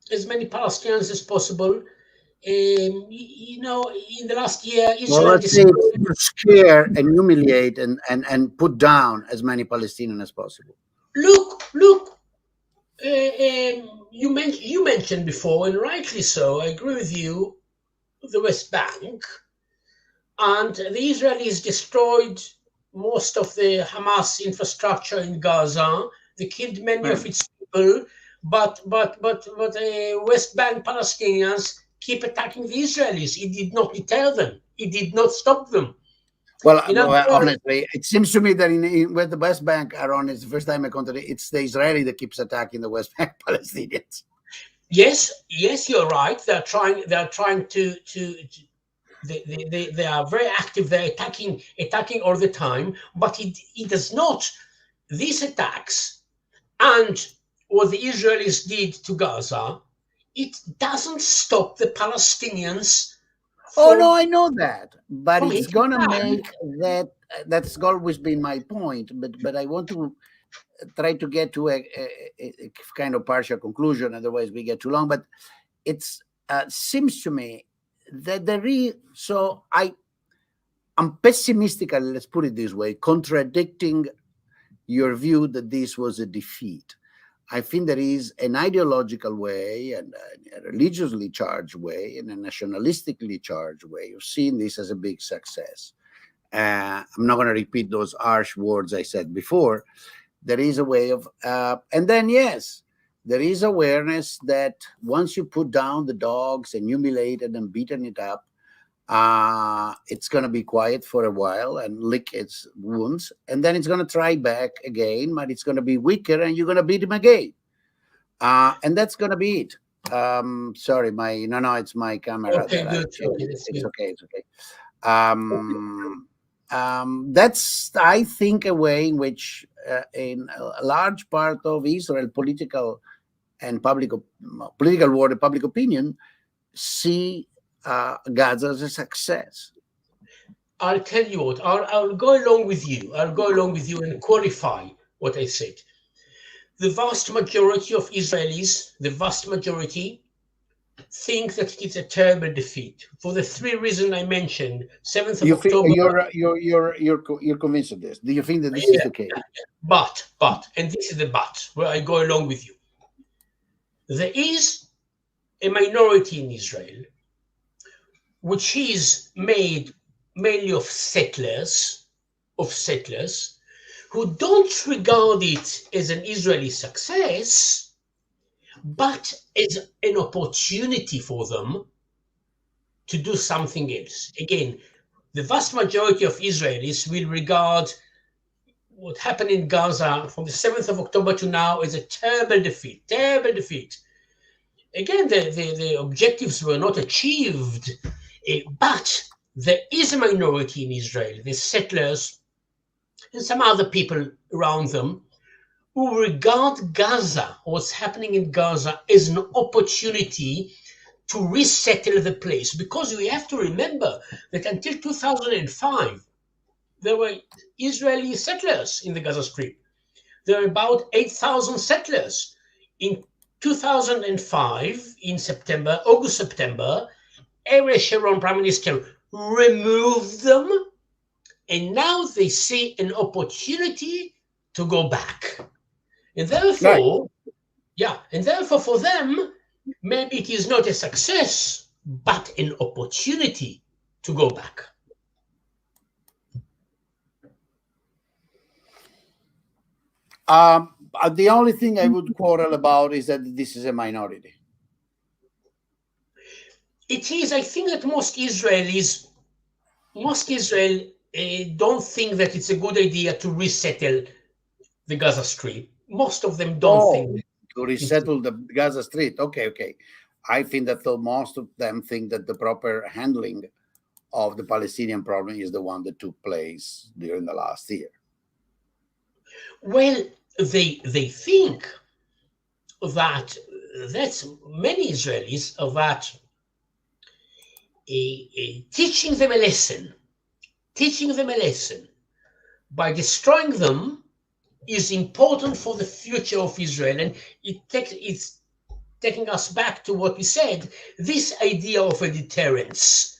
Palestinians as possible. In the last year, Israel to scare and humiliate and put down as many Palestinians as possible. Look. You mentioned before, and rightly so, I agree with you, the West Bank, and the Israelis destroyed most of the Hamas infrastructure in Gaza. They killed many of its people, but West Bank Palestinians keep attacking the Israelis. It did not deter them. It did not stop them. Well, honestly, it seems to me that where the West Bank are on, it's the first time I counted it, it's the Israeli that keeps attacking the West Bank Palestinians. Yes, you're right. They're trying to they are very active. They're attacking all the time, but it does not. These attacks and what the Israelis did to Gaza, it doesn't stop the Palestinians. Oh no, I know that, but it's gonna make that. That's always been my point. But I want to try to get to a kind of partial conclusion. Otherwise, we get too long. But it seems to me that I'm pessimistically, let's put it this way, contradicting your view that this was a defeat. I think there is an ideological way and a religiously charged way and a nationalistically charged way of seeing this as a big success. I'm not going to repeat those harsh words I said before. There is a way of, and then yes, there is awareness that once you put down the dogs and humiliated and beaten it up, it's going to be quiet for a while and lick its wounds, and then it's going to try back again, but it's going to be weaker and you're going to beat him again, and that's going to be it. Sorry, it's my camera. Okay, good. It's okay. That's, I think, a way in which in a large part of Israel political world and public opinion see Gaza as a success. I'll tell you what, I'll go along with you. I'll go along with you and qualify what I said. The vast majority of Israelis, think that it is a terrible defeat for the 3 reasons I mentioned. 7th of October. You're convinced of this? Do you think that this is the case? But, and this is the but, where I go along with you. There is a minority in Israel which is made mainly of settlers who don't regard it as an Israeli success, but as an opportunity for them to do something else. Again, the vast majority of Israelis will regard what happened in Gaza from the 7th of October to now as a terrible defeat, terrible defeat. Again, the objectives were not achieved, but there is a minority in Israel, the settlers and some other people around them, who regard Gaza, what's happening in Gaza, as an opportunity to resettle the place. Because we have to remember that until 2005, there were Israeli settlers in the Gaza Strip. There were about 8,000 settlers. In 2005, in September, August, September, Ariel Sharon, Prime Minister, removed them, and now they see an opportunity to go back. And therefore, and therefore for them, maybe it is not a success, but an opportunity to go back. The only thing I would quarrel about is that this is a minority. It is. I think that most Israel don't think that it's a good idea to resettle the Gaza Strip. Most of them don't think to resettle the Gaza Strip. Okay. I think that most of them think that the proper handling of the Palestinian problem is the one that took place during the last year. Well, they think that that's many Israelis that teaching them a lesson by destroying them is important for the future of Israel. And it's taking us back to what we said, this idea of a deterrence.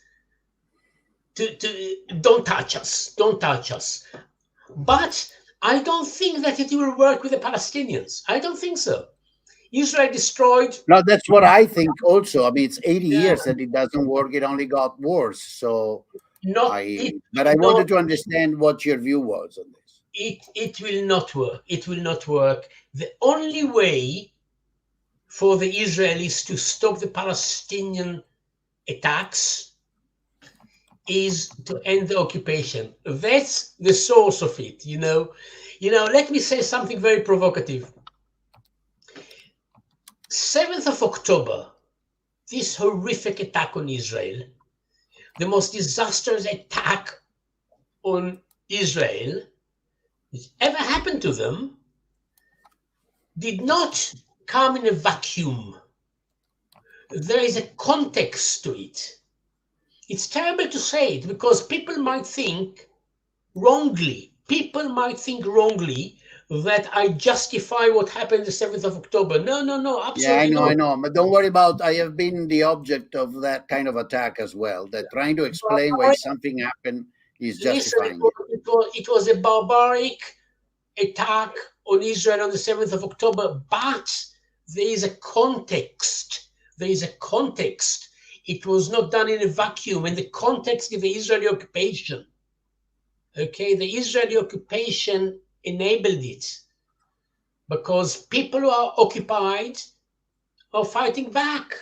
To don't touch us. But I don't think that it will work with the Palestinians. I don't think so. Israel destroyed. No, that's what I think also. I mean, it's 80 years that it doesn't work. It only got worse. So, I wanted to understand what your view was on this. It will not work. It will not work. The only way for the Israelis to stop the Palestinian attacks is to end the occupation. That's the source of it, you know. Let me say something very provocative. 7th of October, this horrific attack on Israel, the most disastrous attack on Israel which ever happened to them, did not come in a vacuum. There is a context to it. It's terrible to say it because people might think wrongly that I justify what happened the 7th of October. No, absolutely not. I know. But don't worry about, I have been the object of that kind of attack as well, that trying to explain why something happened is justifying it. It was a barbaric attack on Israel on the 7th of October, but there is a context. It was not done in a vacuum, and the context is the Israeli occupation. Okay, the Israeli occupation enabled it because people who are occupied are fighting back.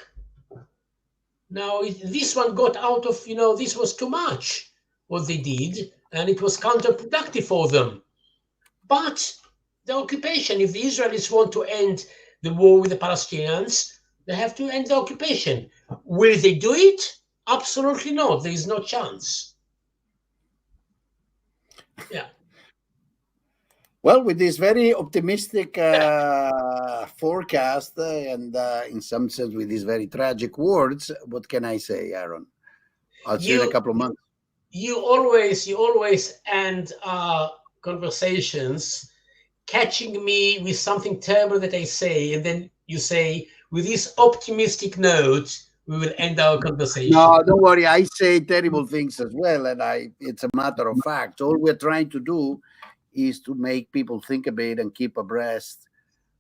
Now, this one got out of, this was too much what they did, and it was counterproductive for them. But the occupation, if the Israelis want to end the war with the Palestinians, they have to end the occupation. Will they do it? Absolutely not. There is no chance. Yeah. Well, with this very optimistic forecast and in some sense with these very tragic words, what can I say, Aaron? I'll see you in a couple of months. You always end our conversations catching me with something terrible that I say, and then you say, with this optimistic note, we will end our conversation. No, don't worry. I say terrible things as well, and it's a matter of fact. All we're trying to do is to make people think a bit and keep abreast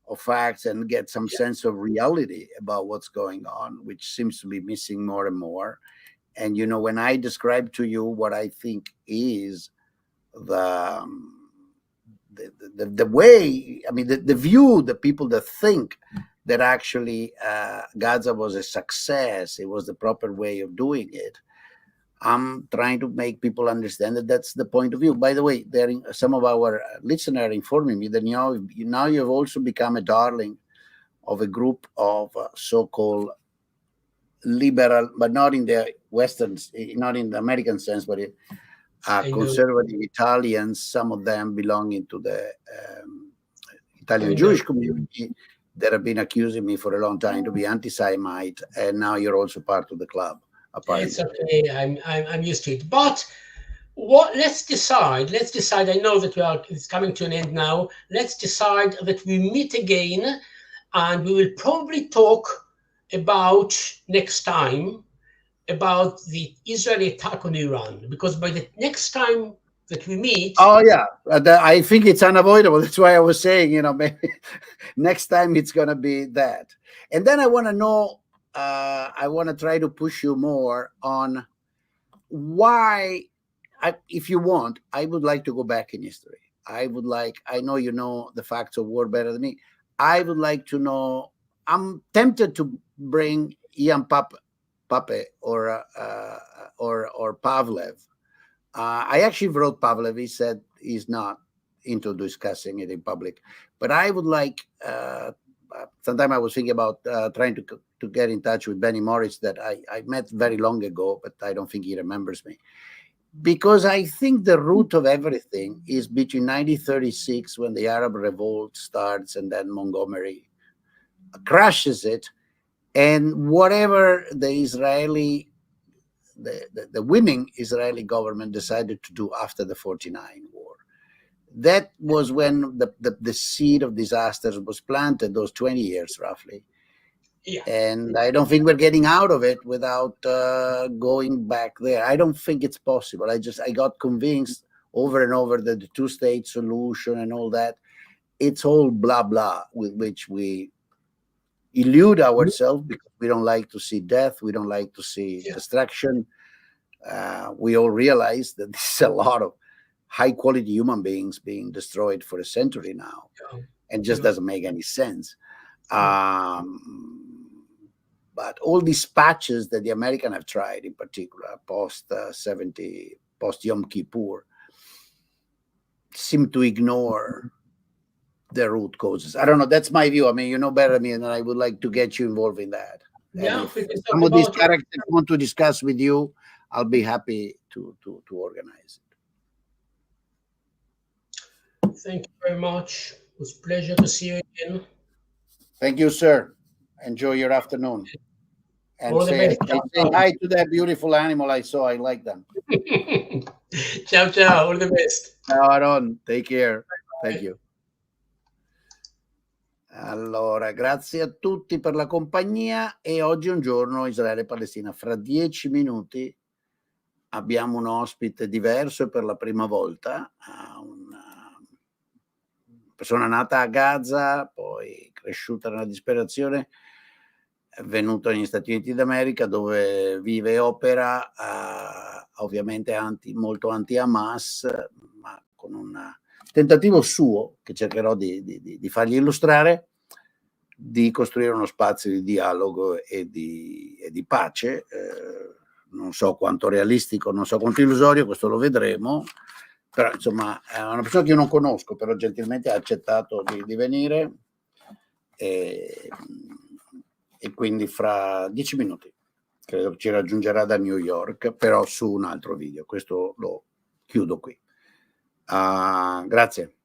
of facts and get some sense of reality about what's going on, which seems to be missing more and more. And, when I describe to you what I think is the way, I mean, the view, the people that think that actually Gaza was a success. It was the proper way of doing it. I'm trying to make people understand that that's the point of view. By the way, some of our listeners are informing me that now you've also become a darling of a group of so-called liberal, but not in the Western, not in the American sense, but conservative Italians, some of them belonging to the Italian Jewish community, that have been accusing me for a long time to be anti-Semite, and now you're also part of the club. Apparently. It's okay. I'm used to it. But what? Let's decide. Let's decide. I know that it's coming to an end now. Let's decide that we meet again, and we will probably talk about next time about the Israeli attack on Iran, because by the next time that we meet, oh yeah, I think it's unavoidable. That's why I was saying, maybe next time it's gonna be that. And then I want to know. I want to try to push you more on why. If you want, I would like to go back in history. I know you know the facts of war better than me. I would like to know. I'm tempted to bring Ian Pape or Pavlev. I actually wrote Pavlev. He said he's not into discussing it in public. But I would like, sometime I was thinking about trying to get in touch with Benny Morris, that I met very long ago, but I don't think he remembers me. Because I think the root of everything is between 1936, when the Arab revolt starts, and then Montgomery crashes it, and whatever the winning Israeli government decided to do after the 49 war. That was when the seed of disasters was planted, those 20 years roughly. Yeah. And I don't think we're getting out of it without going back there. I don't think it's possible. I got convinced over and over that the two-state solution and all that, it's all blah, blah, with which we elude ourselves because we don't like to see death. We don't like to see destruction. We all realize that there's a lot of high-quality human beings being destroyed for a century now, and just doesn't make any sense. But all these patches that the Americans have tried, in particular, post-70, post-Yom Kippur, seem to ignore the root causes. I don't know. That's my view. I mean, you know better than me, and I would like to get you involved in that. Yeah, if some of these characters want to discuss with you, I'll be happy to organize it. Thank you very much. It was a pleasure to see you again. Thank you, sir. Enjoy your afternoon. And say hi to that beautiful animal I saw. I like them. Ciao, ciao. All the best. Ciao, Aaron. Take care. Thank you. Allora, grazie a tutti per la compagnia, e oggi è un giorno Israele-Palestina. Fra 10 minuti abbiamo un ospite diverso, e per la prima volta una persona nata a Gaza, poi cresciuta nella disperazione, è venuto negli Stati Uniti d'America, dove vive e opera, ovviamente molto anti-Hamas, ma con un tentativo suo, che cercherò di fargli illustrare, di costruire uno spazio di dialogo e di pace. Non so quanto realistico, non so quanto illusorio, questo lo vedremo, però insomma è una persona che io non conosco, però gentilmente ha accettato di venire, e quindi fra 10 minuti credo ci raggiungerà da New York, però su un altro video. Questo lo chiudo qui. Grazie.